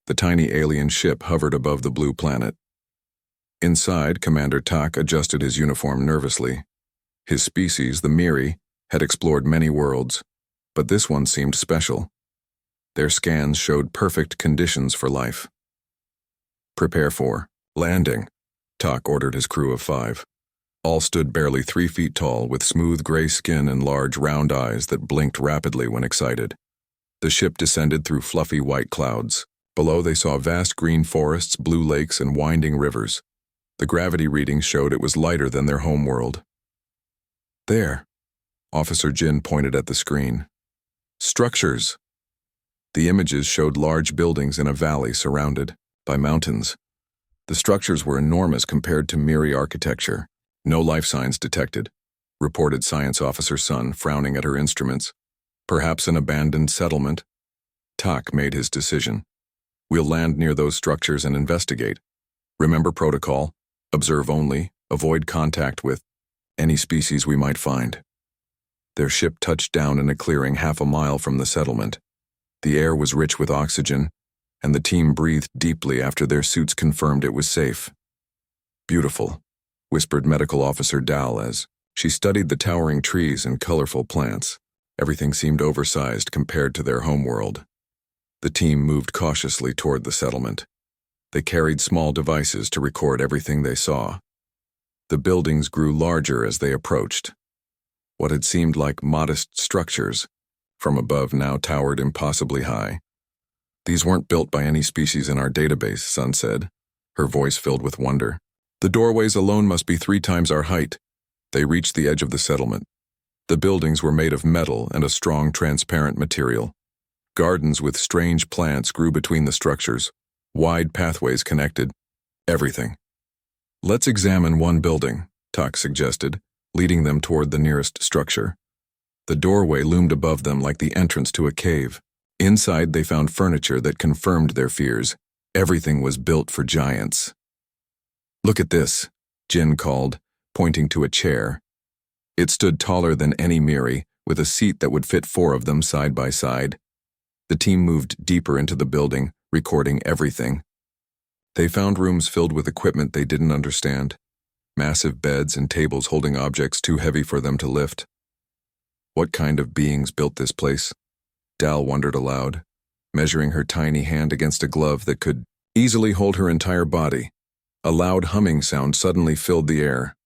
The tiny alien ship hovered above the blue planet. Inside, Commander Tak adjusted his uniform nervously. His species, the Miri, had explored many worlds, but this one seemed special. Their scans showed perfect conditions for life. "Prepare for landing," Tak ordered his crew of 5. All stood barely 3 feet tall, with smooth gray skin and large round eyes that blinked rapidly when excited. The ship descended through fluffy white clouds. Below they saw vast green forests, blue lakes, and winding rivers. The gravity readings showed it was lighter than their home world. "There," Officer Jin pointed at the screen. "Structures." The images showed large buildings in a valley surrounded by mountains. The structures were enormous compared to Miri architecture. "No life signs detected," reported Science Officer Sun, frowning at her instruments. "Perhaps an abandoned settlement." Tak made his decision. "We'll land near those structures and investigate. Remember protocol: observe only, avoid contact with any species we might find." Their ship touched down in a clearing half a mile from the settlement. The air was rich with oxygen, and the team breathed deeply after their suits confirmed it was safe. "Beautiful," whispered Medical Officer Dal as she studied the towering trees and colorful plants. Everything seemed oversized compared to their homeworld. The team moved cautiously toward the settlement. They carried small devices to record everything they saw. The buildings grew larger as they approached. What had seemed like modest structures, from above now towered impossibly high. "These weren't built by any species in our database," Sun said, her voice filled with wonder. "The doorways alone must be 3 times our height." They reached the edge of the settlement. The buildings were made of metal and a strong, transparent material. Gardens with strange plants grew between the structures. Wide pathways connected everything. "Let's examine one building," Tak suggested, leading them toward the nearest structure. The doorway loomed above them like the entrance to a cave. Inside, they found furniture that confirmed their fears. Everything was built for giants. "Look at this," Jin called, pointing to a chair. It stood taller than any Miri, with a seat that would fit 4 of them side by side. The team moved deeper into the building, recording everything. They found rooms filled with equipment they didn't understand. Massive beds and tables holding objects too heavy for them to lift. What kind of beings built this place? Dal wondered aloud, measuring her tiny hand against a glove that could easily hold her entire body. A loud humming sound suddenly filled the air.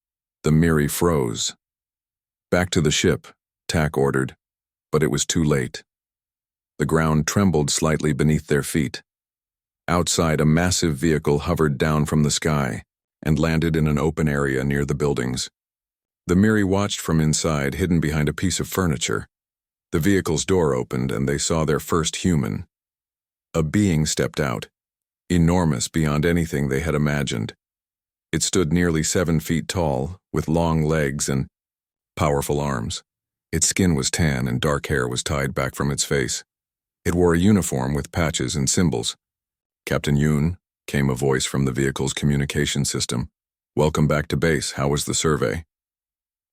The Miri froze. "Back to the ship," Tak ordered, but it was too late. The ground trembled slightly beneath their feet. Outside, a massive vehicle hovered down from the sky and landed in an open area near the buildings. The Miri watched from inside, hidden behind a piece of furniture. The vehicle's door opened and they saw their first human. A being stepped out, enormous beyond anything they had imagined. It stood nearly 7 feet tall, with long legs and powerful arms. Its skin was tan and dark hair was tied back from its face. It wore a uniform with patches and symbols. "Captain Yoon," came a voice from the vehicle's communication system. "Welcome back to base. How was the survey?"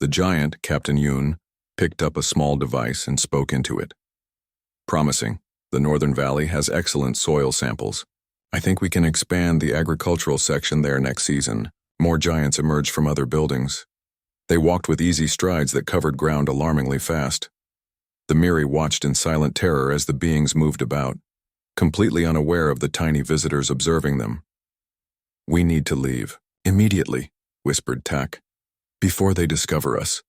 The giant, Captain Yoon, picked up a small device and spoke into it. "Promising. The Northern Valley has excellent soil samples. I think we can expand the agricultural section there next season." More giants emerged from other buildings. They walked with easy strides that covered ground alarmingly fast. The Miri watched in silent terror as the beings moved about, completely unaware of the tiny visitors observing them. "We need to leave. Immediately," whispered Tak. "Before they discover us."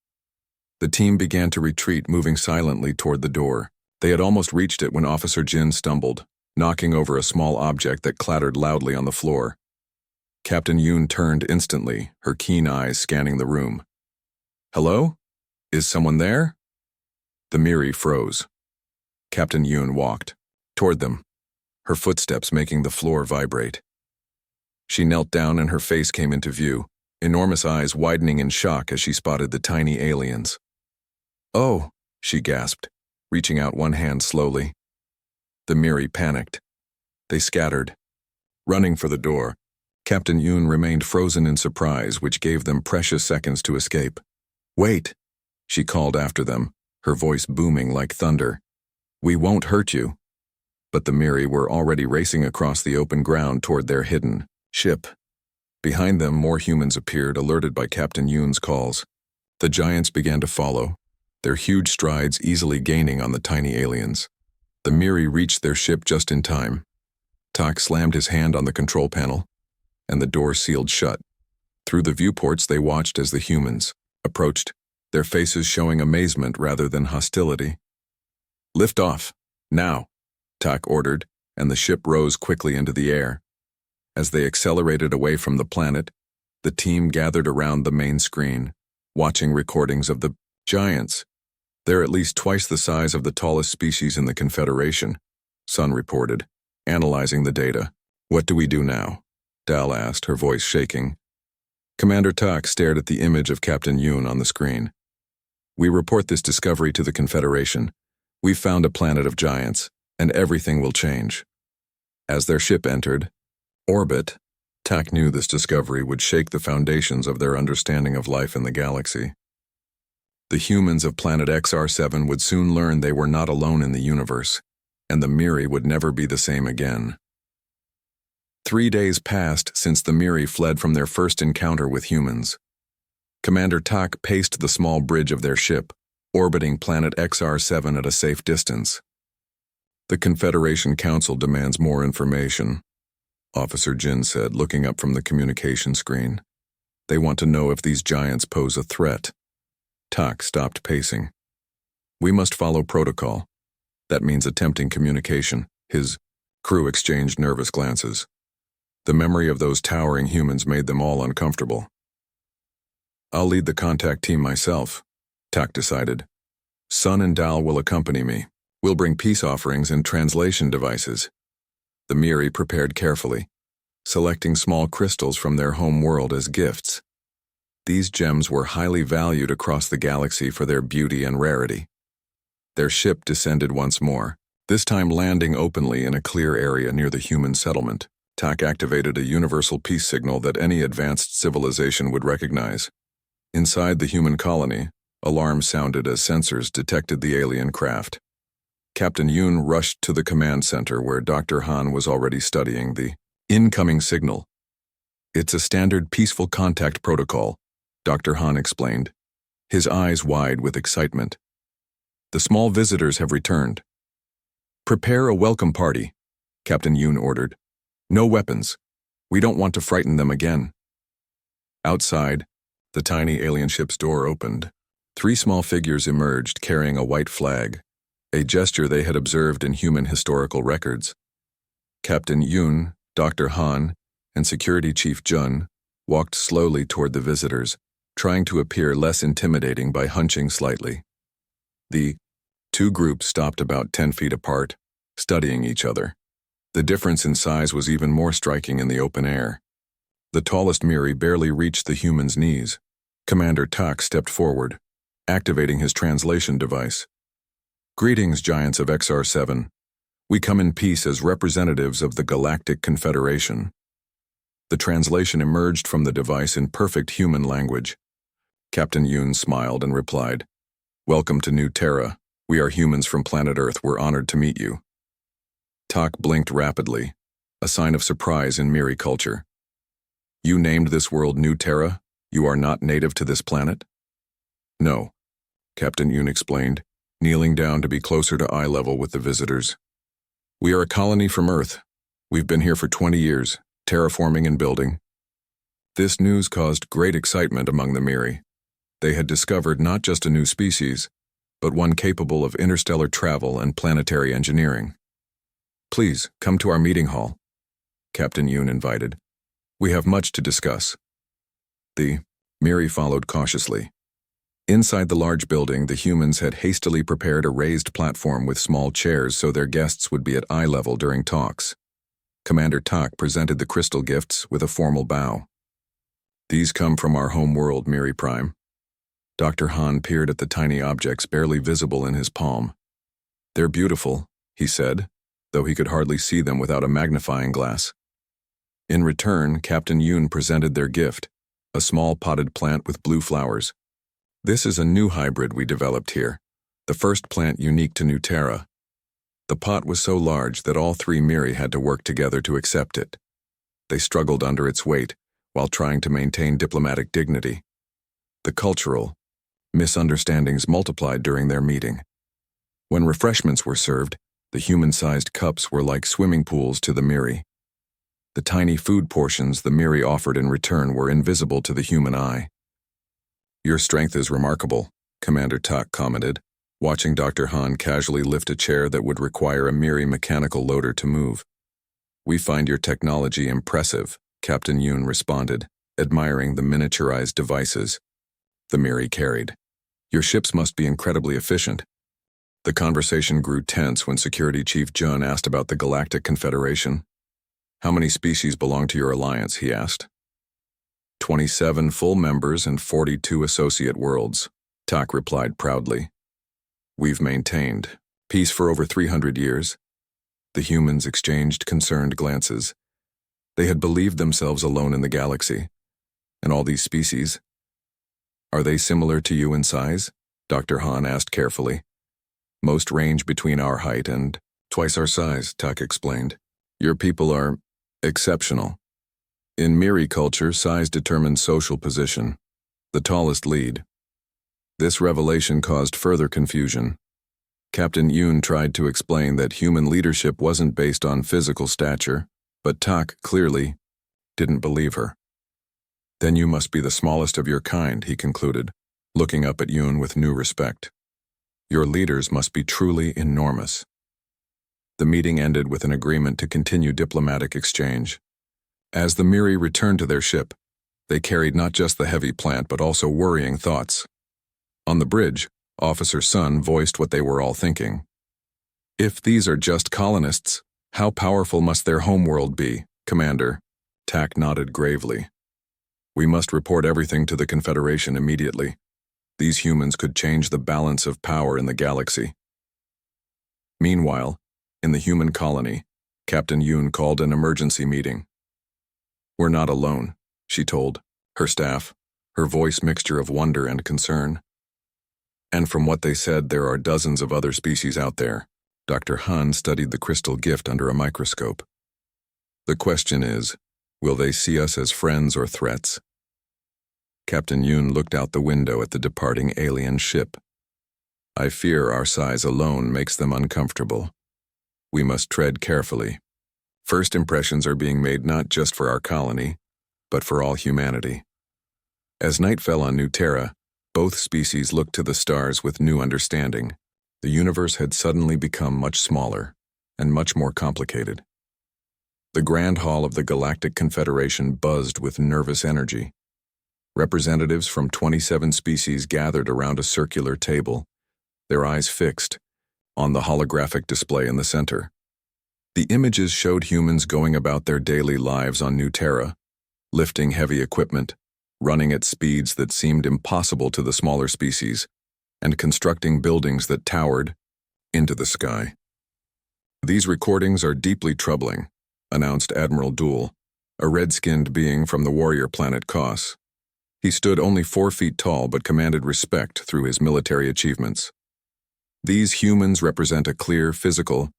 The team began to retreat, moving silently toward the door. They had almost reached it when Officer Jin stumbled, knocking over a small object that clattered loudly on the floor. Captain Yoon turned instantly, her keen eyes scanning the room. "Hello? Is someone there?" The Miri froze. Captain Yoon walked toward them, her footsteps making the floor vibrate. She knelt down and her face came into view, enormous eyes widening in shock as she spotted the tiny aliens. "Oh," she gasped, reaching out one hand slowly. The Miri panicked. They scattered. Running for the door, Captain Yoon remained frozen in surprise, which gave them precious seconds to escape. "Wait," she called after them, her voice booming like thunder. "We won't hurt you." but the Miri were already racing across the open ground toward their hidden ship. Behind them, more humans appeared, alerted by Captain Yoon's calls. The giants began to follow, their huge strides easily gaining on the tiny aliens. The Miri reached their ship just in time. Tak slammed his hand on the control panel, and the door sealed shut. Through the viewports, they watched as the humans approached, their faces showing amazement rather than hostility. "Lift off, now," Tak ordered, and the ship rose quickly into the air. As they accelerated away from the planet, the team gathered around the main screen, watching recordings of the giants. "They're at least twice the size of the tallest species in the Confederation," Sun reported, analyzing the data. "What do we do now?" Dal asked, her voice shaking. Commander Tak stared at the image of Captain Yoon on the screen. "We report this discovery to the Confederation. We've found a planet of giants, and everything will change." As their ship entered orbit, Tak knew this discovery would shake the foundations of their understanding of life in the galaxy. The humans of planet XR7 would soon learn they were not alone in the universe, and the Miri would never be the same again. 3 days passed since the Miri fled from their first encounter with humans. Commander Tak paced the small bridge of their ship, orbiting planet XR7 at a safe distance. "The Confederation Council demands more information," Officer Jin said, looking up from the communication screen. "They want to know if these giants pose a threat." Tak stopped pacing. "We must follow protocol. That means attempting communication." His crew exchanged nervous glances. The memory of those towering humans made them all uncomfortable. "I'll lead the contact team myself," Tak decided. "Sun and Dal will accompany me. We'll bring peace offerings and translation devices." The Miri prepared carefully, selecting small crystals from their home world as gifts. These gems were highly valued across the galaxy for their beauty and rarity. Their ship descended once more, this time landing openly in a clear area near the human settlement. Tak activated a universal peace signal that any advanced civilization would recognize. Inside the human colony, alarms sounded as sensors detected the alien craft. Captain Yoon rushed to the command center where Dr. Han was already studying the incoming signal. "It's a standard peaceful contact protocol," Dr. Han explained, his eyes wide with excitement. "The small visitors have returned. Prepare a welcome party," Captain Yoon ordered. "No weapons. We don't want to frighten them again." Outside, the tiny alien ship's door opened. 3 small figures emerged carrying a white flag, a gesture they had observed in human historical records. Captain Yoon, Dr. Han, and Security Chief Jun walked slowly toward the visitors, trying to appear less intimidating by hunching slightly. The 2 groups stopped about 10 feet apart, studying each other. The difference in size was even more striking in the open air. The tallest Miri barely reached the human's knees. Commander Tak stepped forward, activating his translation device. "Greetings, giants of XR7. We come in peace as representatives of the Galactic Confederation." The translation emerged from the device in perfect human language. Captain Yoon smiled and replied, "Welcome to New Terra. We are humans from planet Earth. We're honored to meet you." Tak blinked rapidly, a sign of surprise in Miri culture. "You named this world New Terra? You are not native to this planet?" "No," Captain Yoon explained, kneeling down to be closer to eye level with the visitors. "We are a colony from Earth. We've been here for 20 years, terraforming and building." This news caused great excitement among the Miri. They had discovered not just a new species, but one capable of interstellar travel and planetary engineering. "Please, come to our meeting hall," Captain Yoon invited. "We have much to discuss." The Miri followed cautiously. Inside the large building, the humans had hastily prepared a raised platform with small chairs so their guests would be at eye level during talks. Commander Tak presented the crystal gifts with a formal bow. "These come from our home world, Miri Prime." Dr. Han peered at the tiny objects barely visible in his palm. "They're beautiful," he said, though he could hardly see them without a magnifying glass. In return, Captain Yoon presented their gift, a small potted plant with blue flowers. "This is a new hybrid we developed here, the first plant unique to New Terra. The pot was so large that all three Miri had to work together to accept it. They struggled under its weight while trying to maintain diplomatic dignity. The cultural misunderstandings multiplied during their meeting. When refreshments were served, the human-sized cups were like swimming pools to the Miri. The tiny food portions the Miri offered in return were invisible to the human eye. "Your strength is remarkable," Commander Tak commented, watching Dr. Han casually lift a chair that would require a Miri mechanical loader to move. "We find your technology impressive," Captain Yoon responded, admiring the miniaturized devices the Miri carried. "Your ships must be incredibly efficient." The conversation grew tense when Security Chief Jun asked about the Galactic Confederation. "How many species belong to your alliance?" he asked. 27 full members and 42 associate worlds, Tak replied proudly. "We've maintained peace for over 300 years. The humans exchanged concerned glances. They had believed themselves alone in the galaxy. And all these species, are they similar to you in size? Dr. Han asked carefully. "Most range between our height and twice our size," Tak explained. "Your people are exceptional. In Miri culture, size determines social position. The tallest lead." This revelation caused further confusion. Captain Yoon tried to explain that human leadership wasn't based on physical stature, but Tak clearly didn't believe her. "Then you must be the smallest of your kind," he concluded, looking up at Yoon with new respect. "Your leaders must be truly enormous." The meeting ended with an agreement to continue diplomatic exchange. As the Miri returned to their ship, they carried not just the heavy plant but also worrying thoughts. On the bridge, Officer Sun voiced what they were all thinking. "If these are just colonists, how powerful must their homeworld be, Commander?" Tak nodded gravely. "We must report everything to the Confederation immediately. These humans could change the balance of power in the galaxy." Meanwhile, in the human colony, Captain Yoon called an emergency meeting. "We're not alone," she told her staff, her voice mixture of wonder and concern. "And from what they said, there are dozens of other species out there." Dr. Han studied the crystal gift under a microscope. "The question is, will they see us as friends or threats?" Captain Yoon looked out the window at the departing alien ship. "I fear our size alone makes them uncomfortable. We must tread carefully. First impressions are being made not just for our colony, but for all humanity." As night fell on New Terra, both species looked to the stars with new understanding. The universe had suddenly become much smaller and much more complicated. The Grand Hall of the Galactic Confederation buzzed with nervous energy. Representatives from 27 species gathered around a circular table, their eyes fixed on the holographic display in the center. The images showed humans going about their daily lives on New Terra, lifting heavy equipment, running at speeds that seemed impossible to the smaller species, and constructing buildings that towered into the sky. "These recordings are deeply troubling," announced Admiral Duel, a red-skinned being from the warrior planet Kos. He stood only 4 feet tall but commanded respect through his military achievements. "These humans represent a clear physical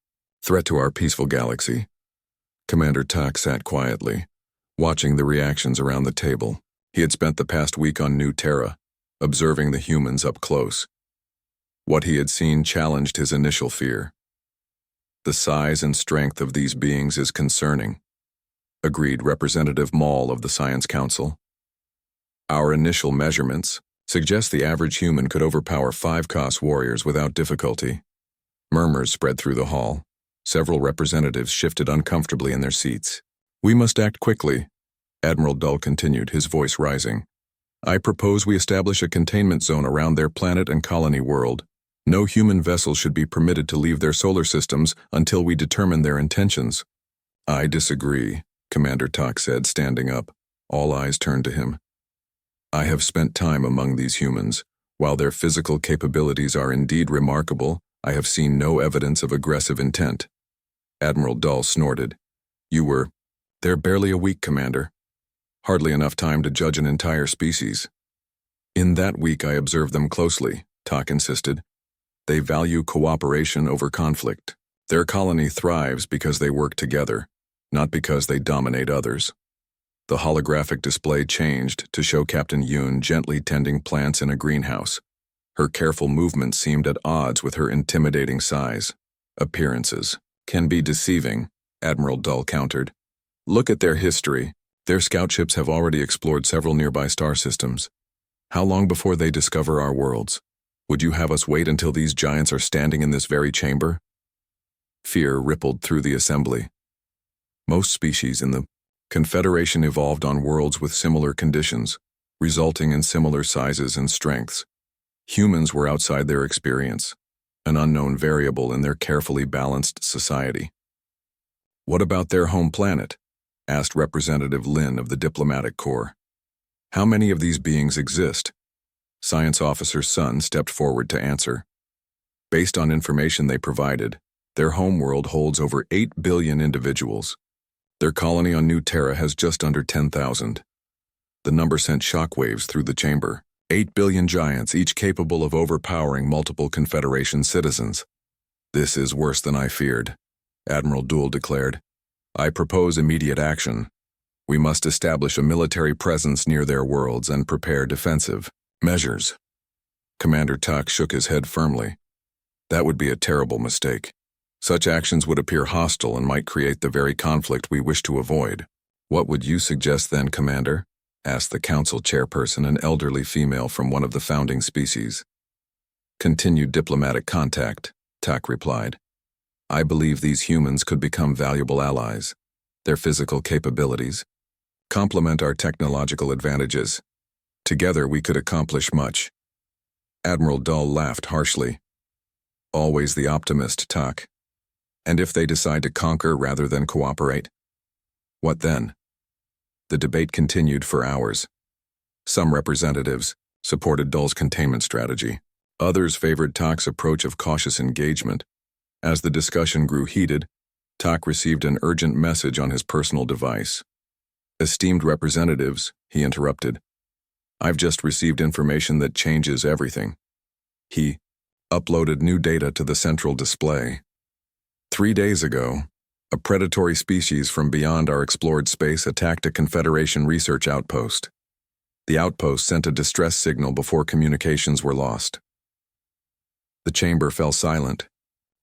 threat to our peaceful galaxy." Commander Tak sat quietly, watching the reactions around the table. He had spent the past week on New Terra, observing the humans up close. What he had seen challenged his initial fear. "The size and strength of these beings is concerning," agreed Representative Maul of the Science Council. "Our initial measurements suggest the average human could overpower 5 Kos warriors without difficulty." Murmurs spread through the hall. Several representatives shifted uncomfortably in their seats. "We must act quickly," Admiral Dull continued, his voice rising. "I propose we establish a containment zone around their planet and colony world. No human vessels should be permitted to leave their solar systems until we determine their intentions." "I disagree," Commander Tak said, standing up. All eyes turned to him. "I have spent time among these humans. While their physical capabilities are indeed remarkable, I have seen no evidence of aggressive intent." Admiral Dull snorted. "You were there barely a week, Commander. Hardly enough time to judge an entire species." "In that week I observed them closely," Tak insisted. "They value cooperation over conflict. Their colony thrives because they work together, not because they dominate others. The holographic display changed to show Captain Yoon gently tending plants in a greenhouse. Her careful movements seemed at odds with her intimidating size. Appearances can be deceiving, Admiral Dull countered. Look at their history. Their scout ships have already explored several nearby star systems. How long before they discover our worlds? Would you have us wait until these giants are standing in this very chamber? Fear rippled through the assembly. Most species in the Confederation evolved on worlds with similar conditions, resulting in similar sizes and strengths. Humans were outside their experience, an unknown variable in their carefully balanced society. What about their home planet? Asked Representative Lin of the Diplomatic Corps. How many of these beings exist? Science Officer Sun stepped forward to answer. Based on information they provided, their homeworld holds over 8 billion individuals. Their colony on New Terra has just under 10,000. The number sent shockwaves through the chamber. 8 billion giants, each capable of overpowering multiple Confederation citizens. This is worse than I feared, Admiral Dull declared. I propose immediate action. We must establish a military presence near their worlds and prepare defensive measures. Commander Tak shook his head firmly. That would be a terrible mistake. Such actions would appear hostile and might create the very conflict we wish to avoid. What would you suggest then, Commander? Asked the council chairperson, an elderly female from one of the founding species. Continued diplomatic contact, Tak replied. I believe these humans could become valuable allies. Their physical capabilities complement our technological advantages. Together we could accomplish much. Admiral Dull laughed harshly. Always the optimist, Tak. And if they decide to conquer rather than cooperate? What then? The debate continued for hours. Some representatives supported Dull's containment strategy. Others favored Tak's approach of cautious engagement. As the discussion grew heated, Tak received an urgent message on his personal device. Esteemed representatives, he interrupted. I've just received information that changes everything. He uploaded new data to the central display. 3 days ago, a predatory species from beyond our explored space attacked a Confederation research outpost. The outpost sent a distress signal before communications were lost. The chamber fell silent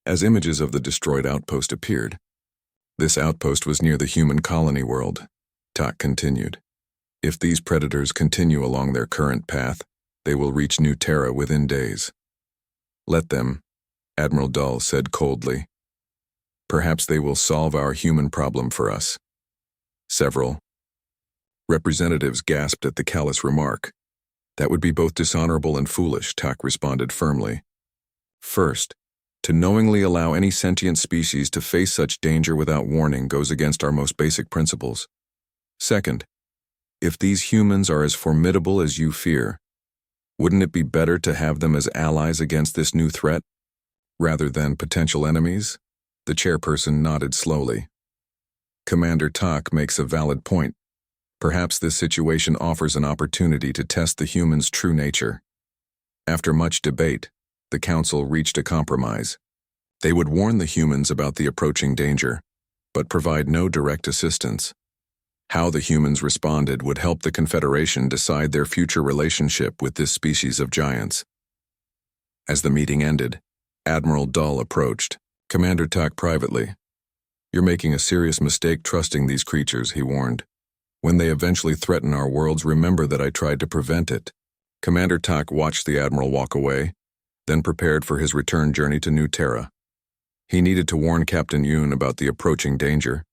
as images of the destroyed outpost appeared. This outpost was near the human colony world, Tak continued. If these predators continue along their current path, they will reach New Terra within days. Let them, Admiral Dull said coldly. Perhaps they will solve our human problem for us. Several representatives gasped at the callous remark. That would be both dishonorable and foolish, Tak responded firmly. First, to knowingly allow any sentient species to face such danger without warning goes against our most basic principles. Second, if these humans are as formidable as you fear, wouldn't it be better to have them as allies against this new threat, rather than potential enemies? The chairperson nodded slowly. Commander Tak makes a valid point. Perhaps this situation offers an opportunity to test the humans' true nature. After much debate, the council reached a compromise. They would warn the humans about the approaching danger, but provide no direct assistance. How the humans responded would help the Confederation decide their future relationship with this species of giants. As the meeting ended, Admiral Dull approached Commander Tak privately. You're making a serious mistake trusting these creatures, he warned. When they eventually threaten our worlds, remember that I tried to prevent it. Commander Tak watched the Admiral walk away, then prepared for his return journey to New Terra. He needed to warn Captain Yoon about the approaching danger,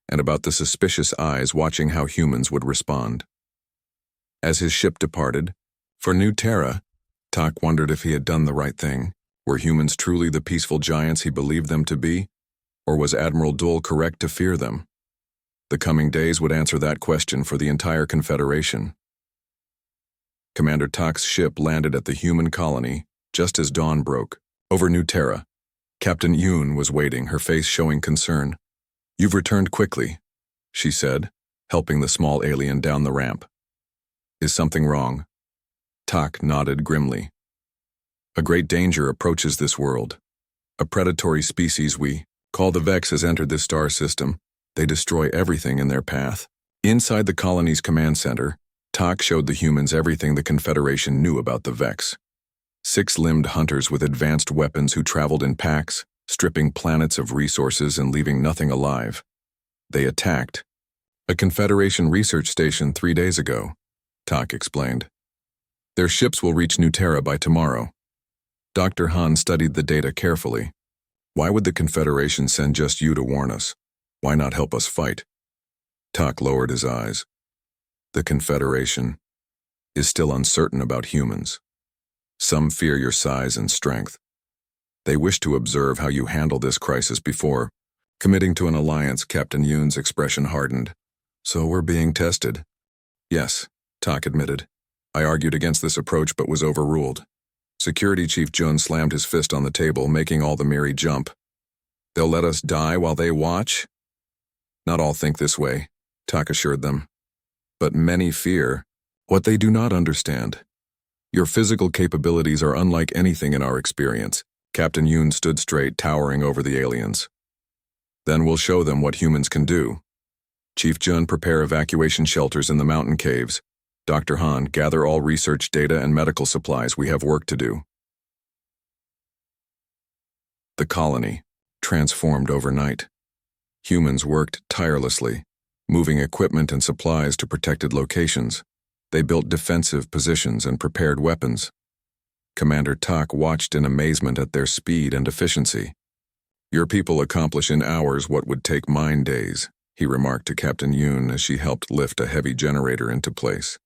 and about the suspicious eyes watching how humans would respond. As his ship departed, for New Terra, Tak wondered if he had done the right thing. Were humans truly the peaceful giants he believed them to be, or was Admiral Dull correct to fear them? The coming days would answer that question for the entire Confederation. Commander Tak's ship landed at the human colony just as dawn broke, over New Terra. Captain Yoon was waiting, her face showing concern. You've returned quickly, she said, helping the small alien down the ramp. Is something wrong? Tak nodded grimly. A great danger approaches this world. A predatory species we Call the Vex has entered this star system. They destroy everything in their path. Inside the colony's command center, Tak showed the humans everything the Confederation knew about the Vex. Six-limbed hunters with advanced weapons who traveled in packs, stripping planets of resources and leaving nothing alive. They attacked a Confederation research station 3 days ago, Tak explained. Their ships will reach New Terra by tomorrow. Dr. Han studied the data carefully. Why would the Confederation send just you to warn us? Why not help us fight? Tak lowered his eyes. The Confederation is still uncertain about humans. Some fear your size and strength. They wish to observe how you handle this crisis before committing to an alliance. Captain Yoon's expression hardened. So we're being tested. Yes, Tak admitted. I argued against this approach but was overruled. Security Chief Jun slammed his fist on the table, making all the Miri jump. They'll let us die while they watch? Not all think this way, Tak assured them. But many fear what they do not understand. Your physical capabilities are unlike anything in our experience. Captain Yoon stood straight, towering over the aliens. Then we'll show them what humans can do. Chief Jun, prepare evacuation shelters in the mountain caves. Dr. Han, gather all research data and medical supplies. We have work to do. The colony transformed overnight. Humans worked tirelessly, moving equipment and supplies to protected locations. They built defensive positions and prepared weapons. Commander Tak watched in amazement at their speed and efficiency. Your people accomplish in hours what would take mine days, he remarked to Captain Yoon as she helped lift a heavy generator into place.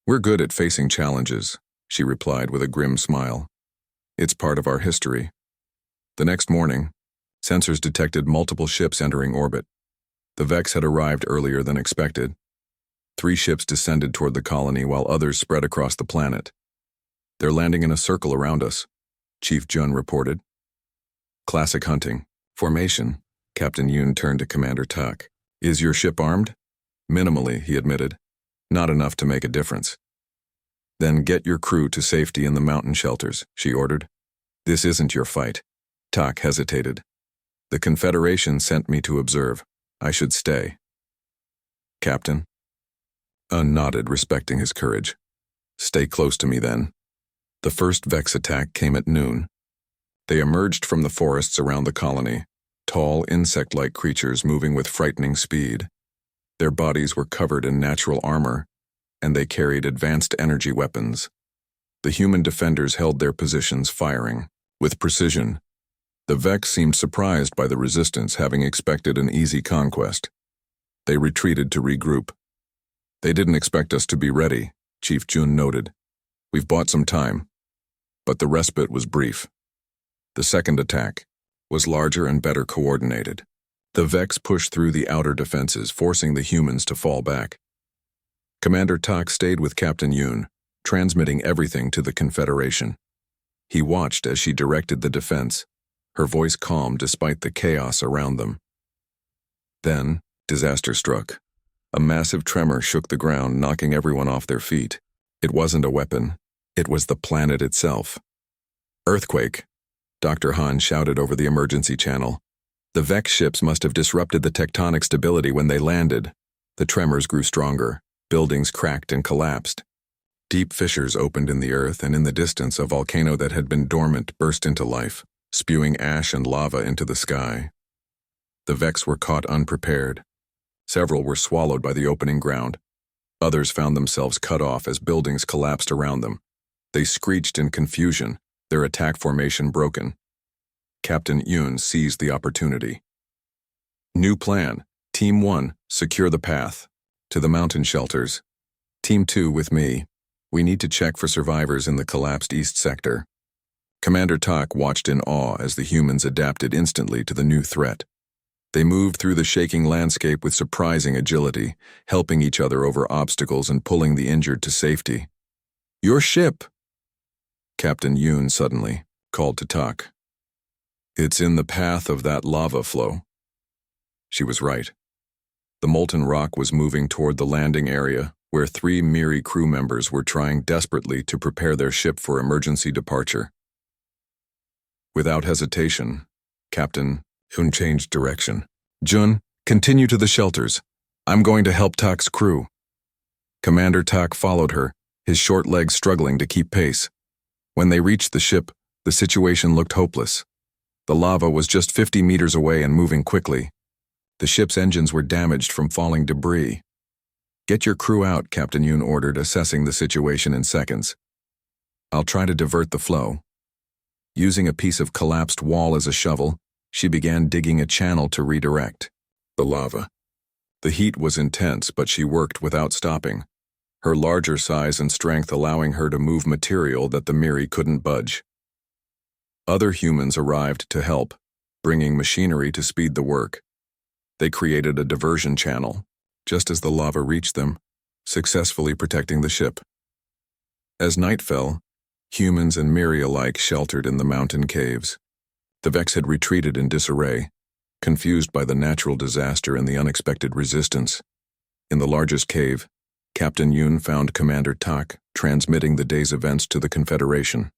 We're good at facing challenges, she replied with a grim smile. It's part of our history. The next morning, sensors detected multiple ships entering orbit. The Vex had arrived earlier than expected. 3 ships descended toward the colony while others spread across the planet. They're landing in a circle around us, Chief Jun reported. Classic hunting. Formation. Captain Yoon turned to Commander Tak. Is your ship armed? Minimally, he admitted. Not enough to make a difference. Then get your crew to safety in the mountain shelters, she ordered. This isn't your fight. Tak hesitated. The Confederation sent me to observe. I should stay. Captain? Nodded, respecting his courage. Stay close to me then. The first Vex attack came at noon. They emerged from the forests around the colony, tall insect-like creatures moving with frightening speed. Their bodies were covered in natural armor, and they carried advanced energy weapons. The human defenders held their positions, firing with precision. The Vex seemed surprised by the resistance, having expected an easy conquest. They retreated to regroup. They didn't expect us to be ready, Chief Jun noted. We've bought some time. But the respite was brief. The second attack was larger and better coordinated. The Vex pushed through the outer defenses, forcing the humans to fall back. Commander Tak stayed with Captain Yoon, transmitting everything to the Confederation. He watched as she directed the defense, her voice calm despite the chaos around them. Then, disaster struck. A massive tremor shook the ground, knocking everyone off their feet. It wasn't a weapon. It was the planet itself. Earthquake, Dr. Han shouted over the emergency channel. The Vex ships must have disrupted the tectonic stability when they landed. The tremors grew stronger. Buildings cracked and collapsed. Deep fissures opened in the earth, and in the distance, a volcano that had been dormant burst into life, spewing ash and lava into the sky. The Vex were caught unprepared. Several were swallowed by the opening ground. Others found themselves cut off as buildings collapsed around them. They screeched in confusion, their attack formation broken. Captain Yoon seized the opportunity. New plan. Team 1, secure the path. To the mountain shelters. Team 2 with me. We need to check for survivors in the collapsed east sector. Commander Tak watched in awe as the humans adapted instantly to the new threat. They moved through the shaking landscape with surprising agility, helping each other over obstacles and pulling the injured to safety. Your ship! Captain Yoon suddenly called to Tak. It's in the path of that lava flow. She was right. The molten rock was moving toward the landing area, where 3 Miri crew members were trying desperately to prepare their ship for emergency departure. Without hesitation, Captain Yun changed direction. Jun, continue to the shelters. I'm going to help Tak's crew. Commander Tak followed her, his short legs struggling to keep pace. When they reached the ship, the situation looked hopeless. The lava was just 50 meters away and moving quickly. The ship's engines were damaged from falling debris. Get your crew out, Captain Yoon ordered, assessing the situation in seconds. I'll try to divert the flow. Using a piece of collapsed wall as a shovel, she began digging a channel to redirect the lava. The heat was intense, but she worked without stopping, her larger size and strength allowing her to move material that the Miri couldn't budge. Other humans arrived to help, bringing machinery to speed the work. They created a diversion channel, just as the lava reached them, successfully protecting the ship. As night fell, humans and Miri alike sheltered in the mountain caves. The Vex had retreated in disarray, confused by the natural disaster and the unexpected resistance. In the largest cave, Captain Yoon found Commander Tak transmitting the day's events to the Confederation.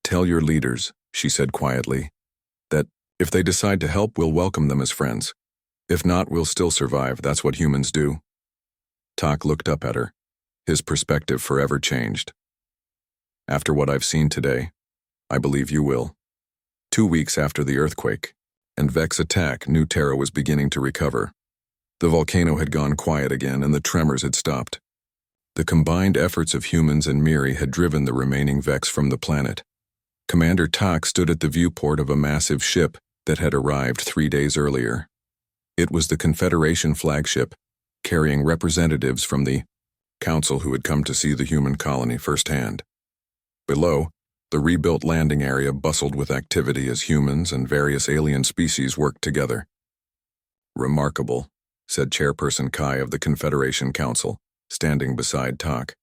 Tell your leaders, she said quietly, that if they decide to help, we'll welcome them as friends. If not, we'll still survive. That's what humans do. Tak looked up at her, his perspective forever changed. After what I've seen today, I believe you will. 2 weeks after the earthquake and Vex attack, New Terra was beginning to recover. The volcano had gone quiet again and the tremors had stopped. The combined efforts of humans and Miri had driven the remaining Vex from the planet. Commander Tak stood at the viewport of a massive ship that had arrived 3 days earlier. It was the Confederation flagship, carrying representatives from the council who had come to see the human colony firsthand. Below, the rebuilt landing area bustled with activity as humans and various alien species worked together. Remarkable, said Chairperson Kai of the Confederation Council, standing beside Tak.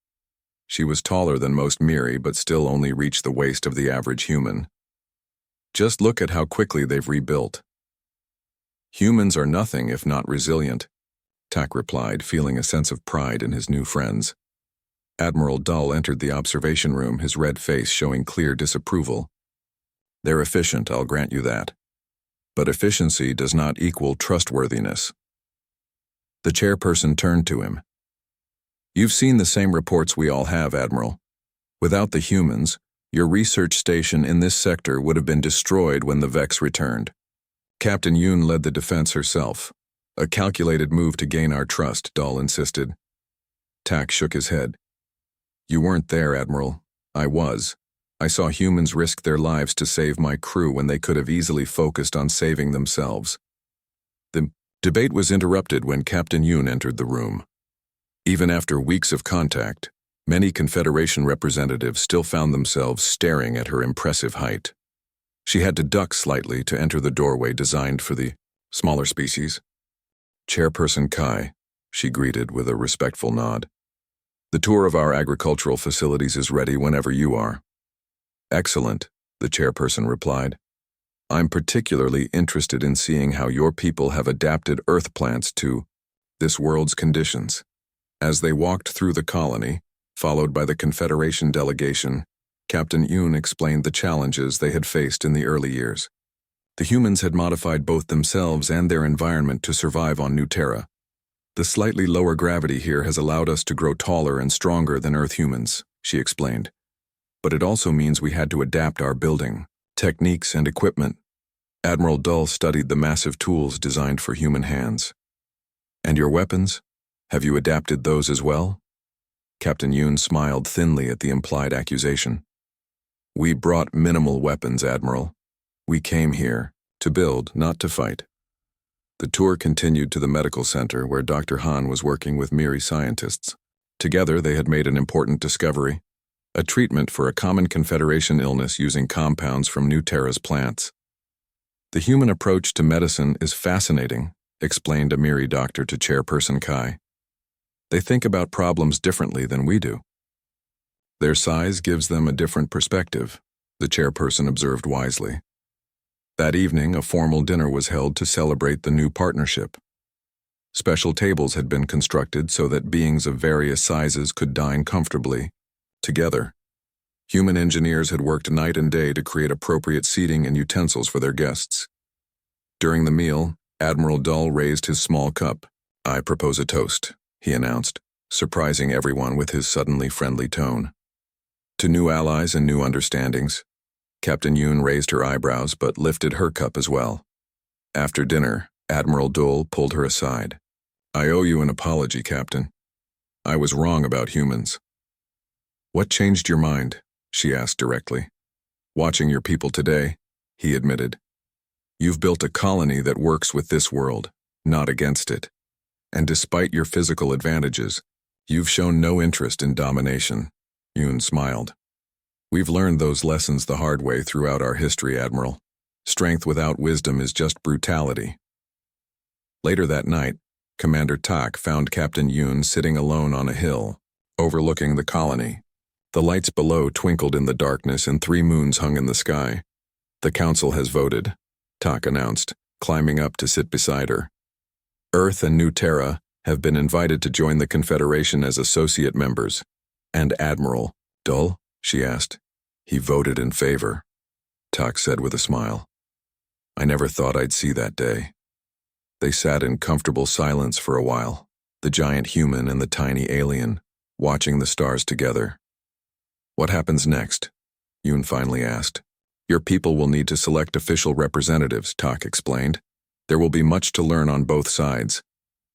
She was taller than most Miri, but still only reached the waist of the average human. Just look at how quickly they've rebuilt. Humans are nothing if not resilient, Tak replied, feeling a sense of pride in his new friends. Admiral Dull entered the observation room, his red face showing clear disapproval. They're efficient, I'll grant you that. But efficiency does not equal trustworthiness. The chairperson turned to him. You've seen the same reports we all have, Admiral. Without the humans, your research station in this sector would have been destroyed when the Vex returned. Captain Yoon led the defense herself. A calculated move to gain our trust, Dull insisted. Tak shook his head. You weren't there, Admiral. I was. I saw humans risk their lives to save my crew when they could have easily focused on saving themselves. The debate was interrupted when Captain Yoon entered the room. Even after weeks of contact, many Confederation representatives still found themselves staring at her impressive height. She had to duck slightly to enter the doorway designed for the smaller species. Chairperson Kai, she greeted with a respectful nod. The tour of our agricultural facilities is ready whenever you are. Excellent, the chairperson replied. I'm particularly interested in seeing how your people have adapted earth plants to this world's conditions. As they walked through the colony, followed by the Confederation delegation, Captain Yoon explained the challenges they had faced in the early years. The humans had modified both themselves and their environment to survive on New Terra. The slightly lower gravity here has allowed us to grow taller and stronger than Earth humans, she explained. But it also means we had to adapt our building, techniques, and equipment. Admiral Dull studied the massive tools designed for human hands. And your weapons? Have you adapted those as well? Captain Yoon smiled thinly at the implied accusation. We brought minimal weapons, Admiral. We came here to build, not to fight. The tour continued to the medical center where Dr. Han was working with Miri scientists. Together, they had made an important discovery, a treatment for a common Confederation illness using compounds from New Terra's plants. The human approach to medicine is fascinating, explained a Miri doctor to Chairperson Kai. They think about problems differently than we do. Their size gives them a different perspective, the chairperson observed wisely. That evening, a formal dinner was held to celebrate the new partnership. Special tables had been constructed so that beings of various sizes could dine comfortably, together. Human engineers had worked night and day to create appropriate seating and utensils for their guests. During the meal, Admiral Dull raised his small cup. "I propose a toast," he announced, surprising everyone with his suddenly friendly tone. "To new allies and new understandings." Captain Yoon raised her eyebrows but lifted her cup as well. After dinner, Admiral Dull pulled her aside. "I owe you an apology, Captain. I was wrong about humans." "What changed your mind?" she asked directly. "Watching your people today," he admitted. "You've built a colony that works with this world, not against it. And despite your physical advantages, you've shown no interest in domination." Yoon smiled. "We've learned those lessons the hard way throughout our history, Admiral. Strength without wisdom is just brutality." Later that night, Commander Tak found Captain Yoon sitting alone on a hill, overlooking the colony. The lights below twinkled in the darkness and 3 moons hung in the sky. "The Council has voted," Tak announced, climbing up to sit beside her. "Earth and New Terra have been invited to join the Confederation as associate members." "And Admiral Dull?" she asked. "He voted in favor," Tak said with a smile. "I never thought I'd see that day." They sat in comfortable silence for a while, the giant human and the tiny alien, watching the stars together. "What happens next?" Yoon finally asked. "Your people will need to select official representatives," Tak explained. "There will be much to learn on both sides.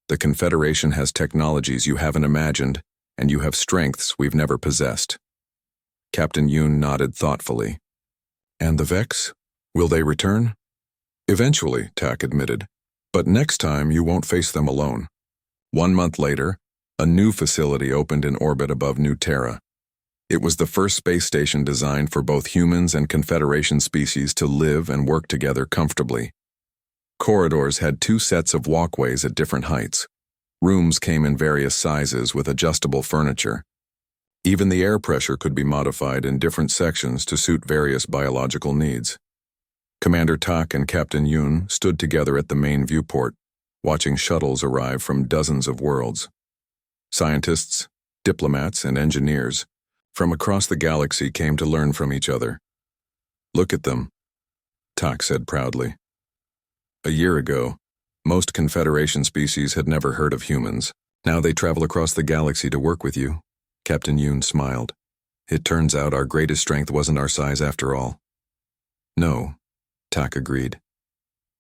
The Confederation has technologies you haven't imagined, and you have strengths we've never possessed." Captain Yoon nodded thoughtfully. "And the Vex? Will they return?" "Eventually," Tak admitted. "But next time you won't face them alone." 1 month later, a new facility opened in orbit above New Terra. It was the first space station designed for both humans and Confederation species to live and work together comfortably. Corridors had 2 sets of walkways at different heights. Rooms came in various sizes with adjustable furniture. Even the air pressure could be modified in different sections to suit various biological needs. Commander Tak and Captain Yoon stood together at the main viewport, watching shuttles arrive from dozens of worlds. Scientists, diplomats, and engineers from across the galaxy came to learn from each other. "Look at them," Tak said proudly. A year ago, most Confederation species had never heard of humans. Now they travel across the galaxy to work with you. Captain Yoon smiled. "It turns out our greatest strength wasn't our size after all." "No," Tak agreed.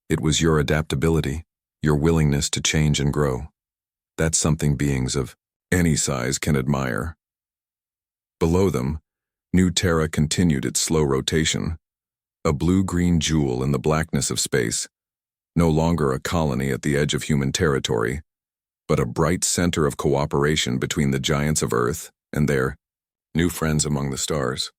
"It was your adaptability, your willingness to change and grow. That's something beings of any size can admire." Below them, New Terra continued its slow rotation, a blue-green jewel in the blackness of space, no longer a colony at the edge of human territory, but a bright center of cooperation between the giants of Earth and their new friends among the stars.